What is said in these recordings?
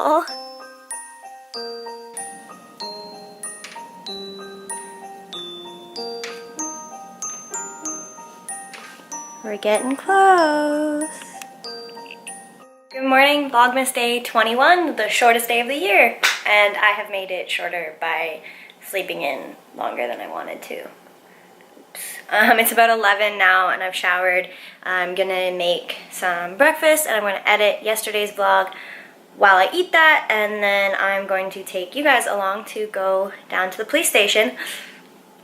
Oh. We're getting close. Good morning, Vlogmas day 21, the shortest day of the year. And I have made it shorter by sleeping in longer than I wanted to. Oops. It's about 11 now and I've showered. I'm gonna make some breakfast and I'm gonna edit yesterday's vlog while I eat that, and then I'm going to take you guys along to go down to the police station.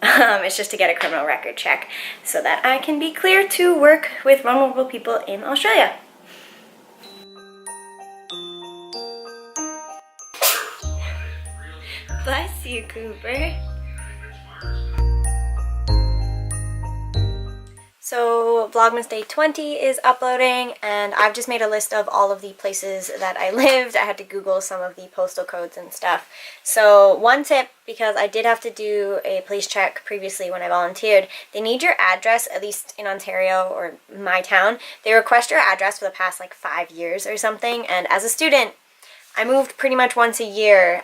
It's just to get a criminal record check so that I can be clear to work with vulnerable people in Australia. Bless you, Cooper. So Vlogmas day 20 is uploading, and I've just made a list of all of the places that I lived. I had to Google some of the postal codes and stuff. So one tip, because I did have to do a police check previously when I volunteered, they need your address, at least in Ontario or my town. They request your address for the past like 5 years or something, and as a student, I moved pretty much once a year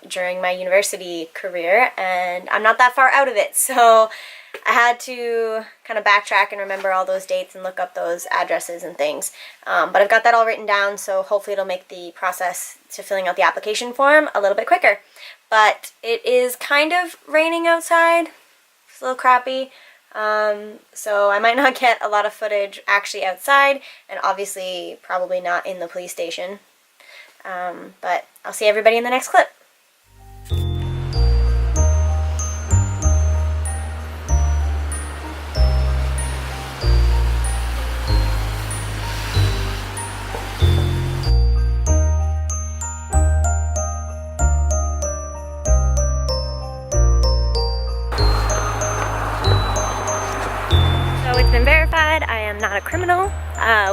during my university career, and I'm not that far out of it, so I had to kind of backtrack and remember all those dates and look up those addresses and things. But I've got that all written down, so hopefully it'll make the process to filling out the application form a little bit quicker. But it is kind of raining outside. It's a little crappy. So I might not get a lot of footage actually outside, and obviously probably not in the police station. But I'll see everybody in the next clip. Been verified. I am not a criminal,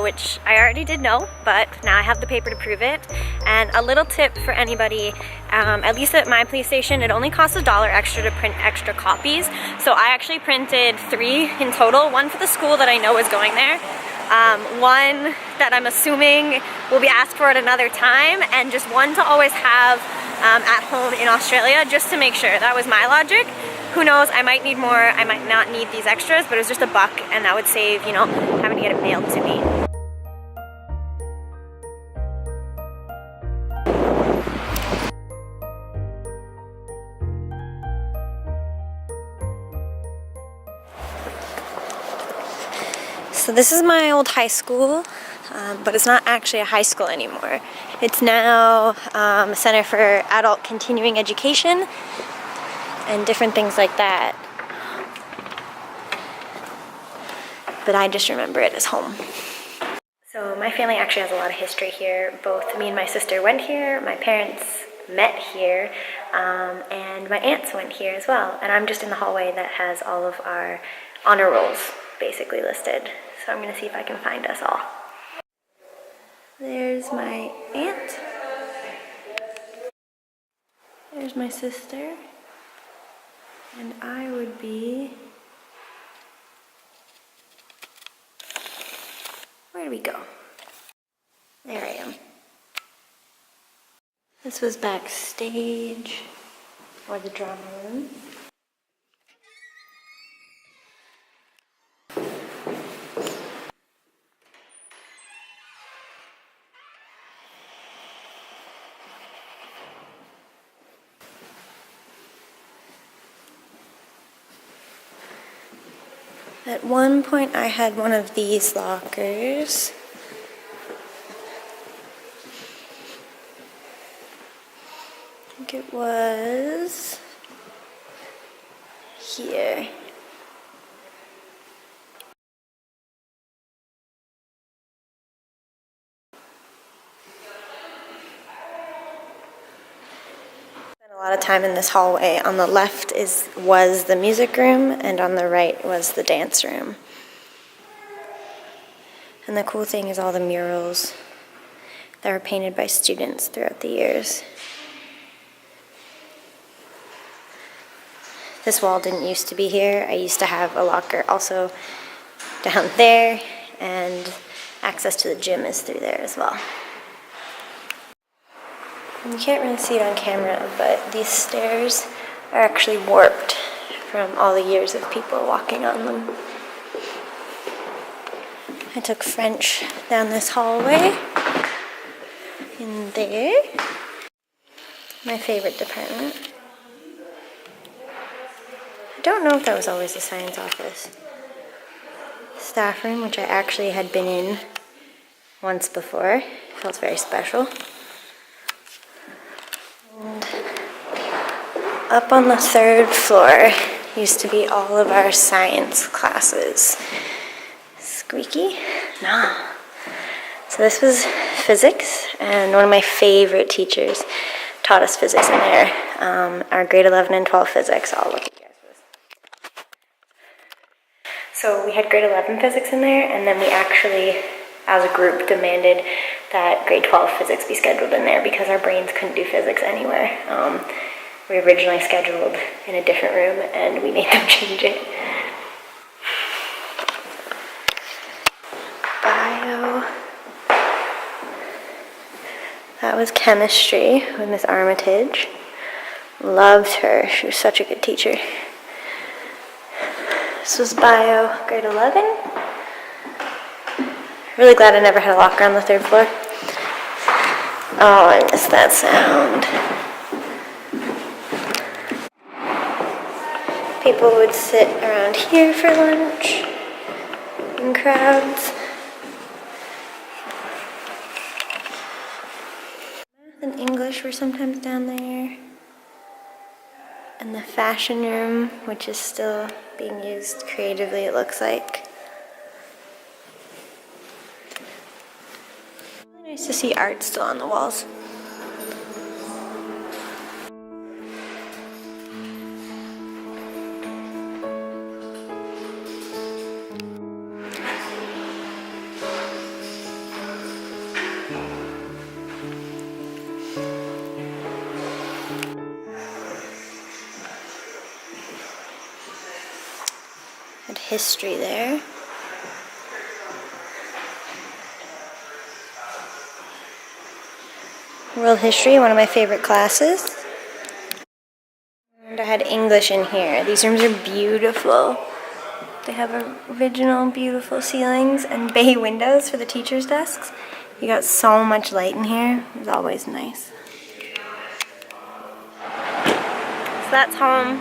which I already did know, but now I have the paper to prove it. And a little tip for anybody, at least at my police station, it only costs $1 extra to print extra copies. So I actually printed 3 in total, one for the school that I know is going there, one that I'm assuming will be asked for at another time, and just one to always have at home in Australia, just to make sure. That was my logic. Who knows, I might need more, I might not need these extras, but it was just $1 and that would save, you know, having to get it mailed to me. So this is my old high school, but it's not actually a high school anymore. It's now a center for adult continuing education and different things like that. But I just remember it as home. So my family actually has a lot of history here. Both me and my sister went here, my parents met here, and my aunts went here as well. And I'm just in the hallway that has all of our honor rolls basically listed. So I'm gonna see if I can find us all. There's my aunt. There's my sister. And I would be... Where do we go? There I am. This was backstage, or the drama room. At one point I had one of these lockers. I think it was here. A lot of time in this hallway. On the left was the music room, and on the right was the dance room. And the cool thing is all the murals that were painted by students throughout the years. This wall didn't used to be here. I used to have a locker also down there, and access to the gym is through there as well. You can't really see it on camera, but these stairs are actually warped from all the years of people walking on them. I took French down this hallway. In there. My favorite department. I don't know if that was always the science office. Staff room, which I actually had been in once before. Felt very special. And up on the 3rd floor used to be all of our science classes. Squeaky? No. So this was physics, and one of my favorite teachers taught us physics in there. Our grade 11 and 12 physics. I'll look at you guys for this. So we had grade 11 physics in there, and then we actually, as a group, demanded that grade 12 physics be scheduled in there because our brains couldn't do physics anywhere. We originally scheduled in a different room, and we made them change it. Bio. That was chemistry with Miss Armitage. Loved her. She was such a good teacher. This was bio, grade 11. Really glad I never had a locker on the 3rd floor. Oh, I miss that sound. People would sit around here for lunch in crowds. Math and English were sometimes down there. And the fashion room, which is still being used creatively, it looks like. Really nice to see art still on the walls. Had history there. World history, one of my favorite classes. And I had English in here. These rooms are beautiful. They have original beautiful ceilings and bay windows for the teachers' desks. You got so much light in here. It's always nice. So that's home.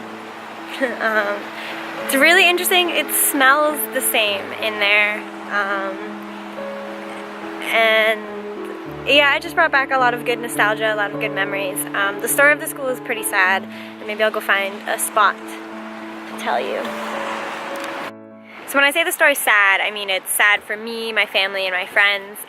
It's really interesting. It smells the same in there. And yeah, I just brought back a lot of good nostalgia, a lot of good memories. The story of the school is pretty sad, and maybe I'll go find a spot to tell you. So when I say the story's sad, I mean it's sad for me, my family, and my friends.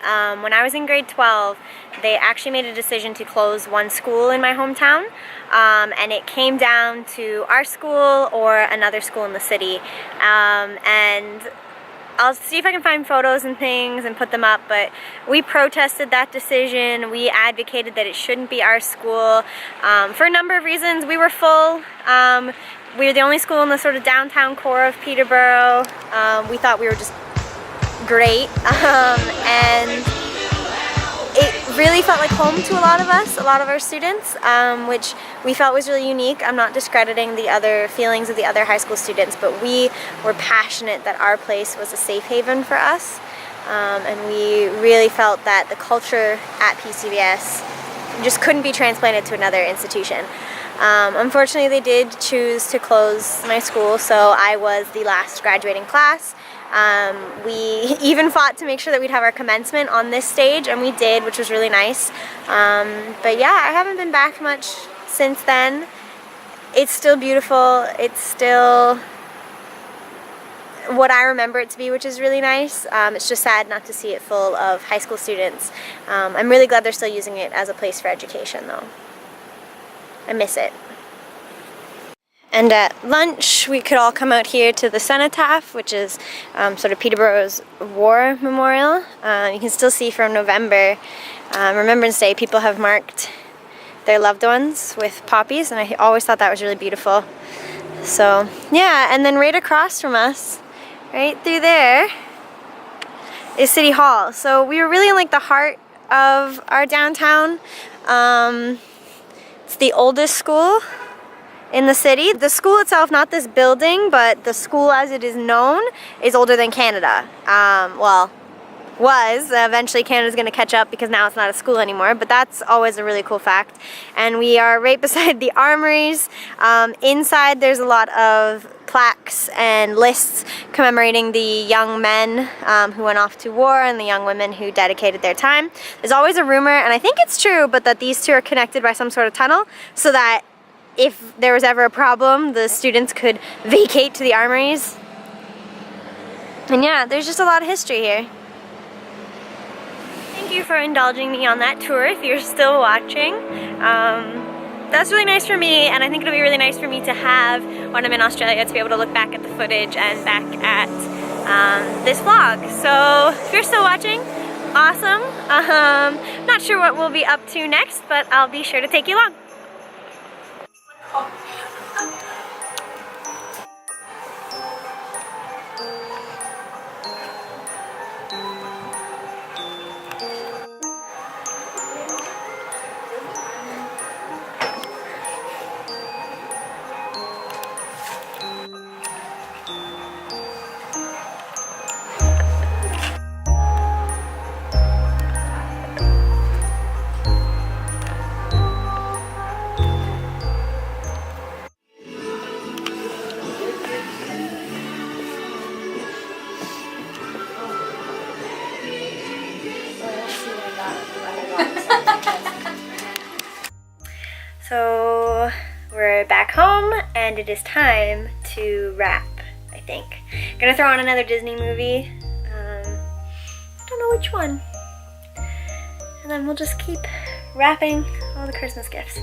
When I was in grade 12, they actually made a decision to close one school in my hometown, and it came down to our school or another school in the city. And I'll see if I can find photos and things and put them up, but we protested that decision. We advocated that it shouldn't be our school for a number of reasons. We were full. We were the only school in the sort of downtown core of Peterborough. We thought we were just great, and it really felt like home to a lot of us, a lot of our students, which we felt was really unique. I'm not discrediting the other feelings of the other high school students, but we were passionate that our place was a safe haven for us, and we really felt that the culture at PCVS just couldn't be transplanted to another institution. Unfortunately, they did choose to close my school, so I was the last graduating class. We even fought to make sure that we'd have our commencement on this stage, and we did, which was really nice. But yeah, I haven't been back much since then. It's still beautiful. It's still what I remember it to be, which is really nice. It's just sad not to see it full of high school students. I'm really glad they're still using it as a place for education, though. I miss it. And at lunch, we could all come out here to the cenotaph, which is sort of Peterborough's war memorial. You can still see from November, Remembrance Day, people have marked their loved ones with poppies, and I always thought that was really beautiful. So yeah, and then right across from us, right through there, is City Hall. So we were really in like the heart of our downtown. It's the oldest school in the city. The school itself, not this building, but the school as it is known, is older than Canada. Well, was. Eventually Canada's going to catch up because now it's not a school anymore, but that's always a really cool fact. And we are right beside the armories. Inside there's a lot of plaques and lists commemorating the young men who went off to war and the young women who dedicated their time. There's always a rumor, and I think it's true, but that these two are connected by some sort of tunnel, so that if there was ever a problem, the students could vacate to the armories. And yeah, there's just a lot of history here. Thank you for indulging me on that tour if you're still watching. That's really nice for me, and I think it'll be really nice for me to have when I'm in Australia to be able to look back at the footage and back at this vlog. So if you're still watching, awesome. Not sure what we'll be up to next, but I'll be sure to take you along. So we're back home and it is time to wrap, I think. I'm gonna throw on another Disney movie. I don't know which one. And then we'll just keep wrapping all the Christmas gifts.